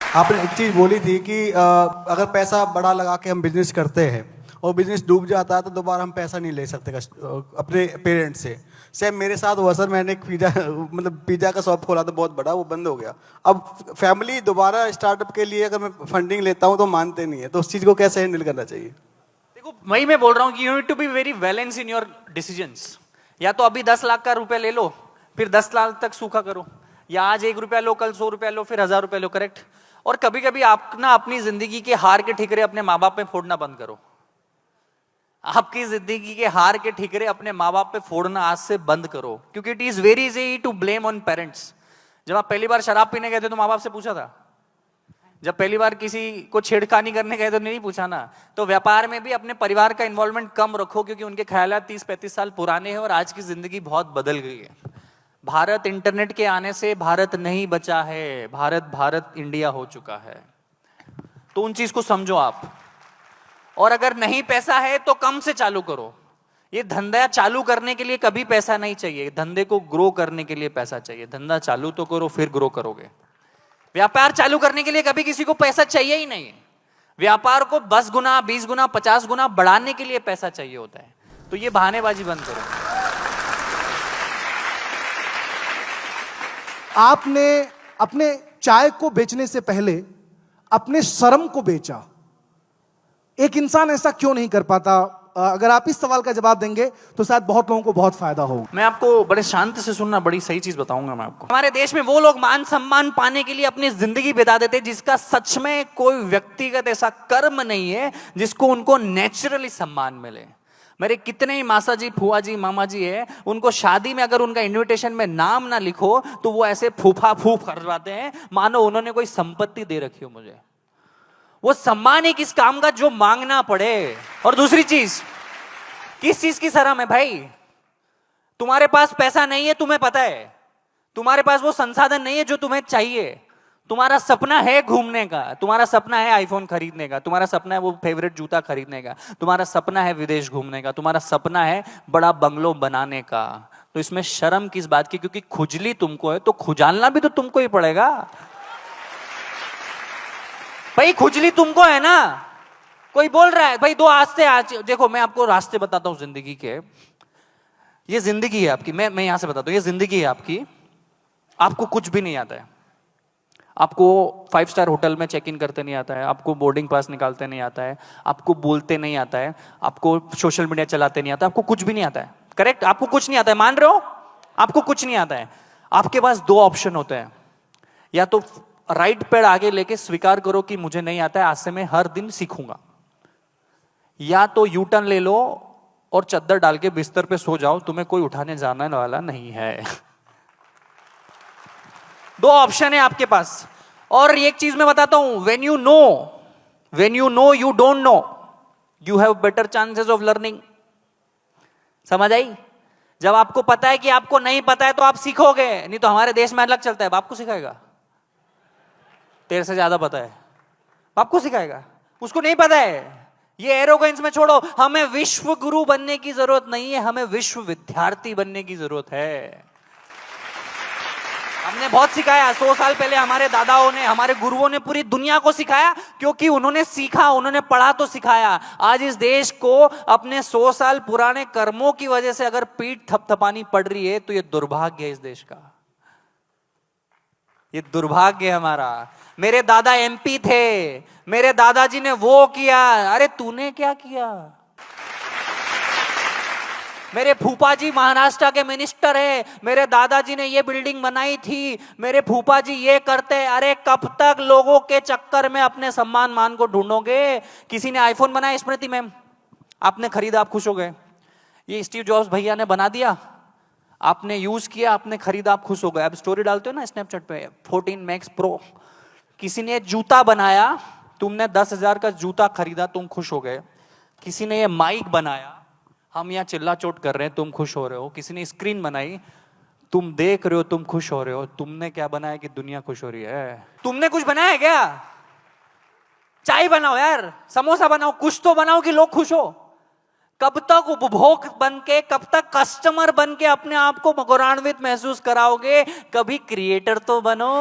आपने एक चीज बोली थी कि अगर पैसा बड़ा लगा के हम बिजनेस करते हैं और बिजनेस डूब जाता है तो दोबारा हम पैसा नहीं ले सकते अपने पेरेंट्स से। सेम मेरे साथ हुआ सर, मैंने एक पिज्जा का शॉप खोला था बहुत बड़ा, वो बंद हो गया। अब फैमिली दोबारा स्टार्टअप के लिए अगर मैं फंडिंग लेता हूँ तो मानते नहीं है, तो उस चीज को कैसे हैंडल करना चाहिए? देखो वही मैं बोल रहा हूँ कि you need to be very balance in your decisions. या तो अभी 10 लाख का रुपया ले लो, फिर 10 लाख तक सूखा करो, या आज 1 रुपया लो, कल 100 रुपया लो, फिर 1000 रुपया लो। करेक्ट। और कभी कभी आप ना अपनी जिंदगी के हार के ठिकरे अपने माँ बाप पे फोड़ना बंद करो। आपकी जिंदगी के हार के ठिकरे अपने माँ बाप पे फोड़ना आज से बंद करो, क्योंकि it is very easy to blame on parents. जब आप पहली बार शराब पीने गए थे तो माँ बाप से पूछा था? जब पहली बार किसी को छेड़खानी करने गए तो नहीं पूछा ना? तो व्यापार में भी अपने परिवार का इन्वॉल्वमेंट कम रखो, क्योंकि उनके ख्यालात 30-35 साल पुराने हैं और आज की जिंदगी बहुत बदल गई है। भारत इंटरनेट के आने से भारत नहीं बचा है, भारत इंडिया हो चुका है। तो उन चीज को समझो आप। और अगर नहीं पैसा है तो कम से चालू करो। ये धंधा चालू करने के लिए कभी पैसा नहीं चाहिए, धंधे को ग्रो करने के लिए पैसा चाहिए। धंधा चालू तो करो, फिर ग्रो करोगे। व्यापार चालू करने के लिए कभी किसी को पैसा चाहिए ही नहीं। व्यापार को 10 गुना, 20 गुना, 50 गुना बढ़ाने के लिए पैसा चाहिए होता है। तो ये बहानेबाजी बंद करो। आपने अपने चाय को बेचने से पहले अपने शर्म को बेचा। एक इंसान ऐसा क्यों नहीं कर पाता? अगर आप इस सवाल का जवाब देंगे तो शायद बहुत लोगों को बहुत फायदा हो। मैं आपको बड़े शांति से सुनना, बड़ी सही चीज बताऊंगा मैं आपको। हमारे देश में वो लोग मान सम्मान पाने के लिए अपनी जिंदगी बिता देते हैं जिसका सच में कोई व्यक्तिगत ऐसा कर्म नहीं है जिसको उनको नेचुरली सम्मान मिले। मेरे कितने ही मासा जी, फुआ जी, मामा जी है, उनको शादी में अगर उनका इन्विटेशन में नाम ना लिखो तो वो ऐसे फूफा फूफ करवाते हैं मानो उन्होंने कोई संपत्ति दे रखी हो मुझे। वो सम्मान ही किस काम का जो मांगना पड़े। और दूसरी चीज, किस चीज की शर्म है भाई? तुम्हारे पास पैसा नहीं है, तुम्हें पता है। तुम्हारे पास वो संसाधन नहीं है जो तुम्हें चाहिए। तुम्हारा सपना है घूमने का, तुम्हारा सपना है आईफोन खरीदने का, तुम्हारा सपना है वो फेवरेट जूता खरीदने का, तुम्हारा सपना है विदेश घूमने का, तुम्हारा सपना है बड़ा बंगलो बनाने का। तो इसमें शर्म किस बात की? क्योंकि खुजली तुमको है तो खुजालना भी तो तुमको ही पड़ेगा भाई। खुजली तुमको है ना। कोई बोल रहा है भाई दो आज देखो मैं आपको रास्ते बताता हूं जिंदगी के। ये जिंदगी है आपकी, मैं यहां से बताता हूं, ये जिंदगी है आपकी। आपको कुछ भी नहीं आता है। आपको 5 स्टार होटल में चेक इन करते नहीं आता है, आपको बोर्डिंग पास निकालते नहीं आता है, आपको बोलते नहीं आता है, आपको सोशल मीडिया चलाते नहीं आता, आपको कुछ भी नहीं आता है। करेक्ट? आपको कुछ नहीं आता है, मान रहे हो? आपको कुछ नहीं आता है। आपके पास 2 ऑप्शन होते हैं। या तो राइट पैर आगे लेके स्वीकार करो कि मुझे नहीं आता है, आज से मैं हर दिन सीखूंगा। या तो यू टर्न ले लो और चद्दर डाल के बिस्तर पे सो जाओ, तुम्हें कोई उठाने जाने वाला नहीं है। 2 ऑप्शन है आपके पास। और एक चीज मैं बताता हूं, when you know you don't know, you have better chances of learning। समझ आई? जब आपको पता है कि आपको नहीं पता है तो आप सीखोगे। नहीं तो हमारे देश में अलग चलता है, बाप को सिखाएगा, तेरे से ज्यादा पता है, बाप को सिखाएगा, उसको नहीं पता है। ये एरोगेंस में छोड़ो। हमें विश्व गुरु बनने की जरूरत नहीं है, हमें विश्व विद्यार्थी बनने की जरूरत है। हमने बहुत सिखाया। 100 साल पहले हमारे दादाओं ने, हमारे गुरुओं ने पूरी दुनिया को सिखाया, क्योंकि उन्होंने सीखा, उन्होंने पढ़ा तो सिखाया। आज इस देश को अपने 100 साल पुराने कर्मों की वजह से अगर पीठ थपथपानी पड़ रही है तो ये दुर्भाग्य है इस देश का। ये दुर्भाग्य है हमारा। मेरे दादा एमपी थे, मेरे दादाजी ने वो किया, अरे तूने क्या किया? मेरे फूफा जी महाराष्ट्र के मिनिस्टर है, मेरे दादाजी ने ये बिल्डिंग बनाई थी, मेरे फूफा जी ये करते। अरे कब तक लोगों के चक्कर में अपने सम्मान मान को ढूंढोगे? किसी ने आईफोन बनाया, स्मृति मैम, आपने खरीदा, आप खुश हो गए। ये स्टीव जॉब्स भैया ने बना दिया, आपने यूज किया, आपने खरीदा, आप खुश हो गए। अब स्टोरी डालते हो ना स्नैपचैट पे, 14 मैक्स प्रो। किसी ने जूता बनाया, तुमने 10,000 का जूता खरीदा, तुम खुश हो गए। किसी ने ये माइक बनाया, हम यहाँ चिल्ला चोट कर रहे हैं, तुम खुश हो रहे हो। किसी ने स्क्रीन बनाई, तुम देख रहे हो, तुम खुश हो रहे हो। तुमने क्या बनाया कि दुनिया खुश हो रही है? तुमने कुछ बनाया क्या? चाय बनाओ यार, समोसा बनाओ, कुछ तो बनाओ कि लोग खुश हो। कब तक उपभोग बन के, कब तक कस्टमर बन के अपने आप को गौरवान्वित महसूस कराओगे? कभी क्रिएटर तो बनो।